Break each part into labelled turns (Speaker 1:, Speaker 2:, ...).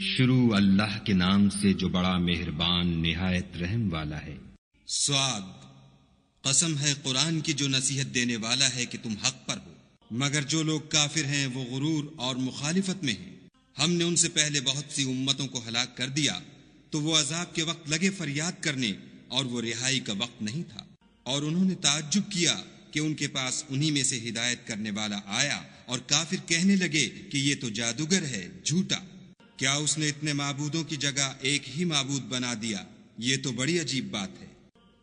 Speaker 1: شروع اللہ کے نام سے جو بڑا مہربان نہایت رحم والا ہے۔
Speaker 2: صاد، قسم ہے قرآن کی جو نصیحت دینے والا ہے کہ تم حق پر ہو، مگر جو لوگ کافر ہیں وہ غرور اور مخالفت میں ہیں۔ ہم نے ان سے پہلے بہت سی امتوں کو ہلاک کر دیا تو وہ عذاب کے وقت لگے فریاد کرنے اور وہ رہائی کا وقت نہیں تھا، اور انہوں نے تعجب کیا کہ ان کے پاس انہی میں سے ہدایت کرنے والا آیا، اور کافر کہنے لگے کہ یہ تو جادوگر ہے، جھوٹا۔ کیا اس نے اتنے معبودوں کی جگہ ایک ہی معبود بنا دیا؟ یہ تو بڑی عجیب بات ہے۔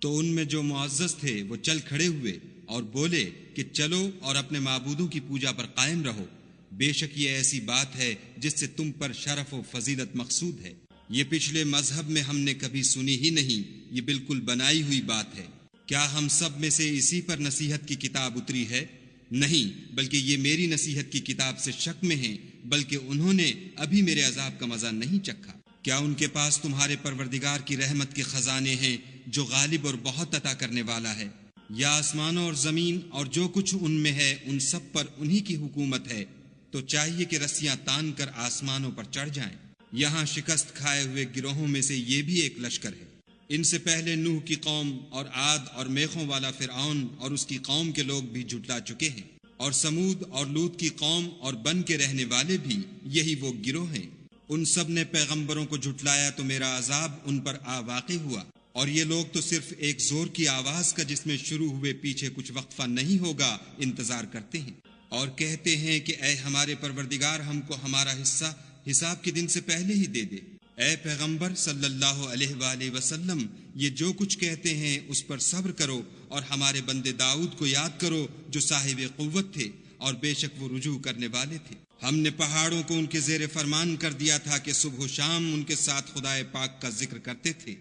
Speaker 2: تو ان میں جو معزز تھے وہ چل کھڑے ہوئے اور بولے کہ چلو اور اپنے معبودوں کی پوجا پر قائم رہو، بے شک یہ ایسی بات ہے جس سے تم پر شرف و فضیلت مقصود ہے۔ یہ پچھلے مذہب میں ہم نے کبھی سنی ہی نہیں، یہ بالکل بنائی ہوئی بات ہے۔ کیا ہم سب میں سے اسی پر نصیحت کی کتاب اتری ہے؟ نہیں، بلکہ یہ میری نصیحت کی کتاب سے شک میں ہیں، بلکہ انہوں نے ابھی میرے عذاب کا مزہ نہیں چکھا۔ کیا ان کے پاس تمہارے پروردگار کی رحمت کے خزانے ہیں جو غالب اور بہت عطا کرنے والا ہے؟ یا آسمانوں اور زمین اور جو کچھ ان میں ہے ان سب پر انہی کی حکومت ہے، تو چاہیے کہ رسیاں تان کر آسمانوں پر چڑھ جائیں۔ یہاں شکست کھائے ہوئے گروہوں میں سے یہ بھی ایک لشکر ہے۔ ان سے پہلے نوح کی قوم اور عاد اور میخوں والا فرعون اور اس کی قوم کے لوگ بھی جھٹلا چکے ہیں، اور سمود اور لوط کی قوم اور بن کے رہنے والے بھی یہی وہ گروہ ہیں۔ ان سب نے پیغمبروں کو جھٹلایا تو میرا عذاب ان پر آ واقع ہوا، اور یہ لوگ تو صرف ایک زور کی آواز کا جس میں شروع ہوئے پیچھے کچھ وقفہ نہیں ہوگا انتظار کرتے ہیں، اور کہتے ہیں کہ اے ہمارے پروردگار ہم کو ہمارا حصہ حساب کے دن سے پہلے ہی دے دے۔ اے پیغمبر صلی اللہ علیہ وآلہ وسلم، یہ جو کچھ کہتے ہیں اس پر صبر کرو، اور ہمارے بندے داؤد کو یاد کرو جو صاحب قوت تھے اور بے شک وہ رجوع کرنے والے تھے۔ ہم نے پہاڑوں کو ان کے زیر فرمان کر دیا تھا کہ صبح و شام ان کے ساتھ خدائے پاک کا ذکر کرتے تھے،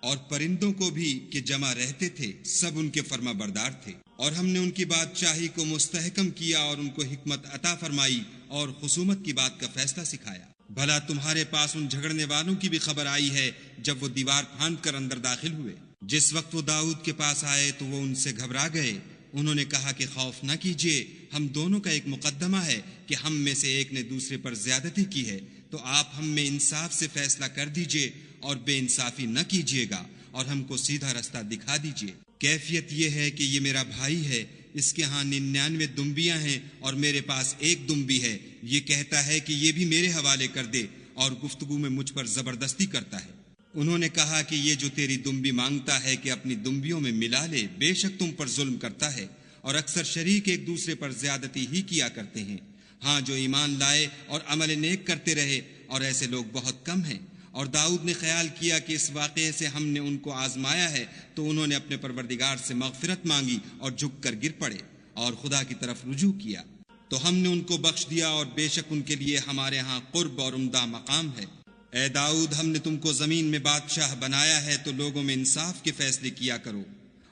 Speaker 2: اور پرندوں کو بھی کہ جمع رہتے تھے، سب ان کے فرما بردار تھے۔ اور ہم نے ان کی بادشاہی کو مستحکم کیا اور ان کو حکمت عطا فرمائی اور خصومت کی بات کا فیصلہ سکھایا۔ بھلا تمہارے پاس ان جھگڑنے والوں کی بھی خبر آئی ہے جب وہ دیوار پھاند کر اندر داخل ہوئے؟ جس وقت وہ داؤد کے پاس آئے تو وہ ان سے گھبرا گئے۔ انہوں نے کہا کہ خوف نہ کیجیے، ہم دونوں کا ایک مقدمہ ہے کہ ہم میں سے ایک نے دوسرے پر زیادتی کی ہے، تو آپ ہم میں انصاف سے فیصلہ کر دیجیے اور بے انصافی نہ کیجیے گا، اور ہم کو سیدھا رستہ دکھا دیجیے۔ کیفیت یہ ہے کہ یہ میرا بھائی ہے، اس کے ہاں 99 دمبیاں ہیں اور میرے پاس ایک دمبی ہے، یہ کہتا ہے کہ یہ بھی میرے حوالے کر دے، اور گفتگو میں مجھ پر زبردستی کرتا ہے۔ انہوں نے کہا کہ یہ جو تیری دمبی مانگتا ہے کہ اپنی دمبیوں میں ملا لے، بے شک تم پر ظلم کرتا ہے، اور اکثر شریک ایک دوسرے پر زیادتی ہی کیا کرتے ہیں۔ ہاں جو ایمان لائے اور عمل نیک کرتے رہے، اور ایسے لوگ بہت کم ہیں۔ اور داؤد نے خیال کیا کہ اس واقعے سے ہم نے ان کو آزمایا ہے، تو انہوں نے اپنے پروردگار سے مغفرت مانگی اور جھک کر گر پڑے اور خدا کی طرف رجوع کیا، تو ہم نے ان کو بخش دیا، اور بے شک ان کے لیے ہمارے ہاں قرب اور عمدہ مقام ہے۔ اے داؤد، ہم نے تم کو زمین میں بادشاہ بنایا ہے، تو لوگوں میں انصاف کے فیصلے کیا کرو،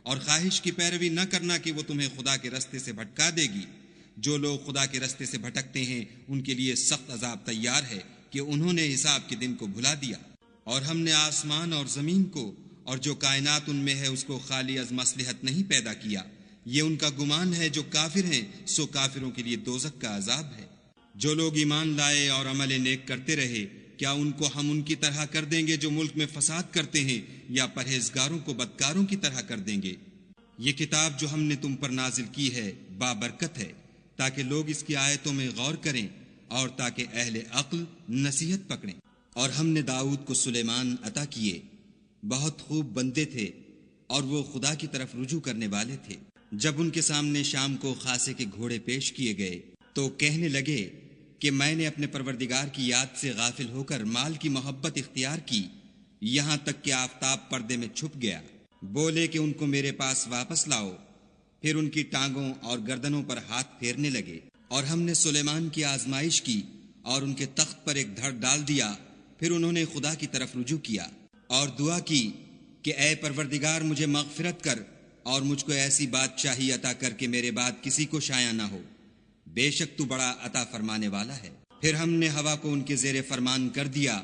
Speaker 2: اور خواہش کی پیروی نہ کرنا کہ وہ تمہیں خدا کے رستے سے بھٹکا دے گی۔ جو لوگ خدا کے رستے سے بھٹکتے ہیں ان کے لیے سخت عذاب تیار ہے کہ انہوں نے حساب کے دن کو بھلا دیا۔ اور ہم نے آسمان اور زمین کو اور جو کائنات ان میں ہے اس کو خالی از مصلحت نہیں پیدا کیا۔ یہ ان کا گمان ہے جو کافر ہیں، سو کافروں کے لیے دوزخ کا عذاب ہے۔ جو لوگ ایمان لائے اور عمل نیک کرتے رہے، کیا ان کو ہم ان کی طرح کر دیں گے جو ملک میں فساد کرتے ہیں، یا پرہیزگاروں کو بدکاروں کی طرح کر دیں گے؟ یہ کتاب جو ہم نے تم پر نازل کی ہے بابرکت ہے، تاکہ لوگ اس کی آیتوں میں غور کریں اور تاکہ اہل عقل نصیحت پکڑیں۔ اور ہم نے داؤد کو سلیمان عطا کیے، بہت خوب بندے تھے، اور وہ خدا کی طرف رجوع کرنے والے تھے۔ جب ان کے سامنے شام کو خاصے کے گھوڑے پیش کیے گئے تو کہنے لگے کہ میں نے اپنے پروردگار کی یاد سے غافل ہو کر مال کی محبت اختیار کی، یہاں تک کہ آفتاب پردے میں چھپ گیا۔ بولے کہ ان کو میرے پاس واپس لاؤ، پھر ان کی ٹانگوں اور گردنوں پر ہاتھ پھیرنے لگے۔ اور ہم نے سلیمان کی آزمائش کی اور ان کے تخت پر ایک دھڑ ڈال دیا، پھر انہوں نے خدا کی طرف رجوع کیا اور دعا کی کہ اے پروردگار مجھے مغفرت کر اور مجھ کو ایسی بادشاہی عطا کر کے میرے بعد کسی کو شایع نہ ہو، بے شک تو بڑا عطا فرمانے والا ہے۔ پھر ہم نے ہوا کو ان کے زیر فرمان کر دیا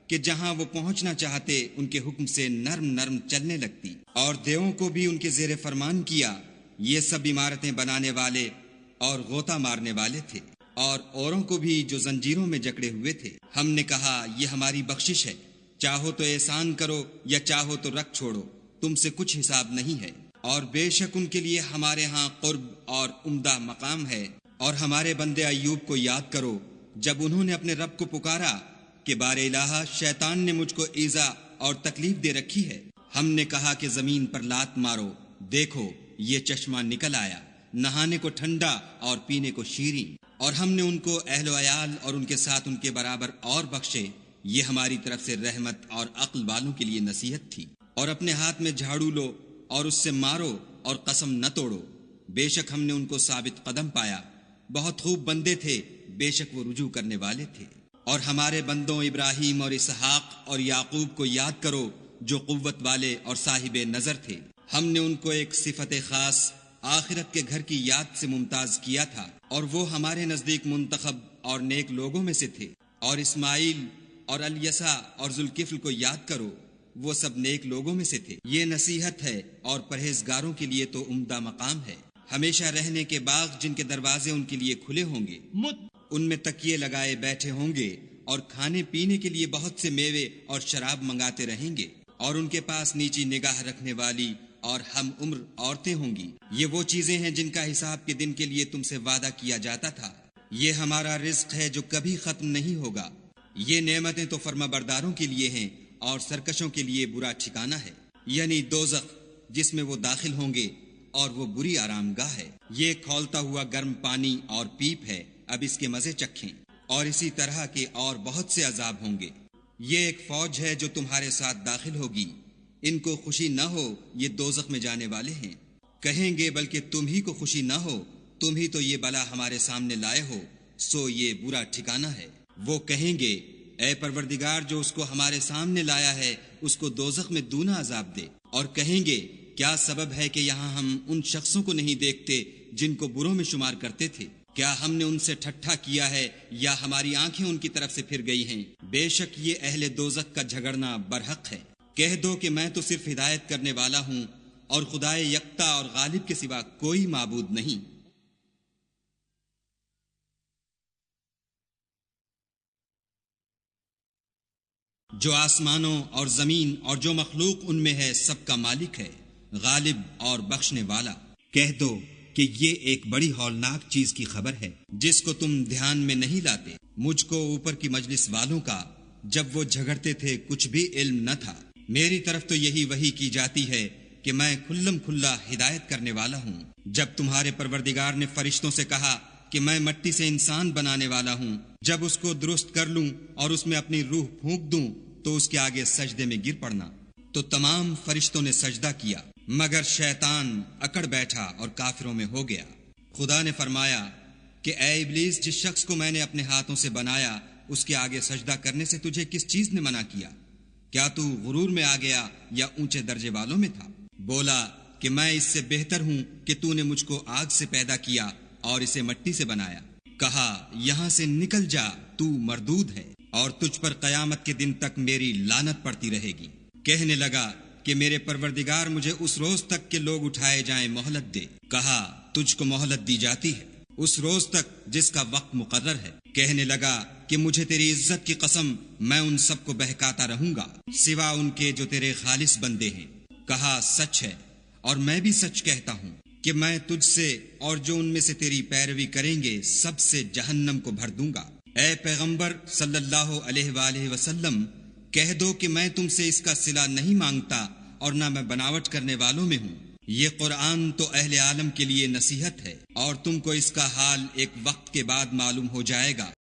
Speaker 2: کہ جہاں وہ پہنچنا چاہتے ان کے حکم سے نرم نرم چلنے لگتی، اور دیووں کو بھی ان کے زیر فرمان کیا، یہ سب عمارتیں بنانے والے اور غوطہ مارنے والے تھے۔ اور اوروں کو بھی جو زنجیروں میں جکڑے ہوئے تھے۔ ہم نے کہا یہ ہماری بخشش ہے، چاہو تو احسان کرو یا چاہو تو رکھ چھوڑو، تم سے کچھ حساب نہیں ہے۔ اور بے شک ان کے لیے ہمارے ہاں قرب اور عمدہ مقام ہے۔ اور ہمارے بندے ایوب کو یاد کرو جب انہوں نے اپنے رب کو پکارا کہ بار الہ شیطان نے مجھ کو ایذا اور تکلیف دے رکھی ہے۔ ہم نے کہا کہ زمین پر لات مارو، دیکھو یہ چشمہ نکل آیا، نہانے کو ٹھنڈا اور پینے کو شیریں۔ اور ہم نے ان کو اہل و عیال اور ان کے ساتھ ان کے برابر اور بخشے، یہ ہماری طرف سے رحمت اور عقل والوں کے لیے نصیحت تھی۔ اور اپنے ہاتھ میں جھاڑو لو اور اس سے مارو اور قسم نہ توڑو، بے شک ہم نے ان کو ثابت قدم پایا، بہت خوب بندے تھے، بے شک وہ رجوع کرنے والے تھے۔ اور ہمارے بندوں ابراہیم اور اسحاق اور یعقوب کو یاد کرو جو قوت والے اور صاحب نظر تھے۔ ہم نے ان کو ایک صفت خاص آخرت کے گھر کی یاد سے ممتاز کیا تھا، اور وہ ہمارے نزدیک منتخب اور نیک لوگوں میں سے تھے۔ اور اسماعیل اور الیسع اور ذوالکفل کو یاد کرو، وہ سب نیک لوگوں میں سے تھے۔ یہ نصیحت ہے اور پرہیزگاروں کے لیے تو عمدہ مقام ہے۔ ہمیشہ رہنے کے باغ جن کے دروازے ان کے لیے کھلے ہوں گے، ان میں تکیے لگائے بیٹھے ہوں گے، اور کھانے پینے کے لیے بہت سے میوے اور شراب منگاتے رہیں گے، اور ان کے پاس نیچی نگاہ رکھنے والی اور ہم عمر عورتیں ہوں گی۔ یہ وہ چیزیں ہیں جن کا حساب کے دن کے لیے تم سے وعدہ کیا جاتا تھا۔ یہ ہمارا رزق ہے جو کبھی ختم نہیں ہوگا۔ یہ نعمتیں تو فرما برداروں کے لیے ہیں اور سرکشوں کے لیے برا ٹھکانہ ہے، یعنی دوزخ جس میں وہ داخل ہوں گے، اور وہ بری آرام گاہ ہے۔ یہ کھولتا ہوا گرم پانی اور پیپ ہے، اب اس کے مزے چکھیں۔ اور اسی طرح کے اور بہت سے عذاب ہوں گے۔ یہ ایک فوج ہے جو تمہارے ساتھ داخل ہوگی، ان کو خوشی نہ ہو، یہ دوزخ میں جانے والے ہیں۔ کہیں گے بلکہ تم ہی کو خوشی نہ ہو، تم ہی تو یہ بلا ہمارے سامنے لائے ہو، سو یہ برا ٹھکانہ ہے۔ وہ کہیں گے اے پروردگار جو اس کو ہمارے سامنے لایا ہے اس کو دوزخ میں دونا عذاب دے۔ اور کہیں گے کیا سبب ہے کہ یہاں ہم ان شخصوں کو نہیں دیکھتے جن کو بروں میں شمار کرتے تھے؟ کیا ہم نے ان سے ٹھٹھا کیا ہے یا ہماری آنکھیں ان کی طرف سے پھر گئی ہیں؟ بے شک یہ اہل دوزخ کا جھگڑنا برحق ہے۔ کہہ دو کہ میں تو صرف ہدایت کرنے والا ہوں، اور خدائے یکتا اور غالب کے سوا کوئی معبود نہیں۔ جو آسمانوں اور زمین اور جو مخلوق ان میں ہے سب کا مالک ہے، غالب اور بخشنے والا۔ کہہ دو کہ یہ ایک بڑی ہولناک چیز کی خبر ہے جس کو تم دھیان میں نہیں لاتے۔ مجھ کو اوپر کی مجلس والوں کا جب وہ جھگڑتے تھے کچھ بھی علم نہ تھا۔ میری طرف تو یہی وحی کی جاتی ہے کہ میں کھلم کھلا ہدایت کرنے والا ہوں۔ جب تمہارے پروردگار نے فرشتوں سے کہا کہ میں مٹی سے انسان بنانے والا ہوں، جب اس کو درست کر لوں اور اس میں اپنی روح پھونک دوں تو اس کے آگے سجدے میں گر پڑنا۔ تو تمام فرشتوں نے سجدہ کیا مگر شیطان اکڑ بیٹھا اور کافروں میں ہو گیا۔ خدا نے فرمایا کہ اے ابلیس، جس شخص کو میں نے اپنے ہاتھوں سے بنایا اس کے آگے سجدہ کرنے سے تجھے کس چیز نے منع کیا؟ کیا تو غرور میں آ گیا یا اونچے درجے والوں میں تھا؟ بولا کہ میں اس سے بہتر ہوں کہ تو نے مجھ کو آگ سے پیدا کیا اور اسے مٹی سے بنایا۔ کہا یہاں سے نکل جا، تو مردود ہے، اور تجھ پر قیامت کے دن تک میری لعنت پڑتی رہے گی۔ کہنے لگا کہ میرے پروردگار مجھے اس روز تک کہ لوگ اٹھائے جائیں مہلت دے۔ کہا تجھ کو مہلت دی جاتی ہے اس روز تک جس کا وقت مقرر ہے۔ کہنے لگا کہ مجھے تیری عزت کی قسم میں ان سب کو بہکاتا رہوں گا سوا ان کے جو تیرے خالص بندے ہیں۔ کہا سچ ہے اور میں بھی سچ کہتا ہوں کہ میں تجھ سے اور جو ان میں سے تیری پیروی کریں گے سب سے جہنم کو بھر دوں گا۔ اے پیغمبر صلی اللہ علیہ وآلہ وسلم، کہہ دو کہ میں تم سے اس کا صلہ نہیں مانگتا اور نہ میں بناوٹ کرنے والوں میں ہوں۔ یہ قرآن تو اہل عالم کے لیے نصیحت ہے، اور تم کو اس کا حال ایک وقت کے بعد معلوم ہو جائے گا۔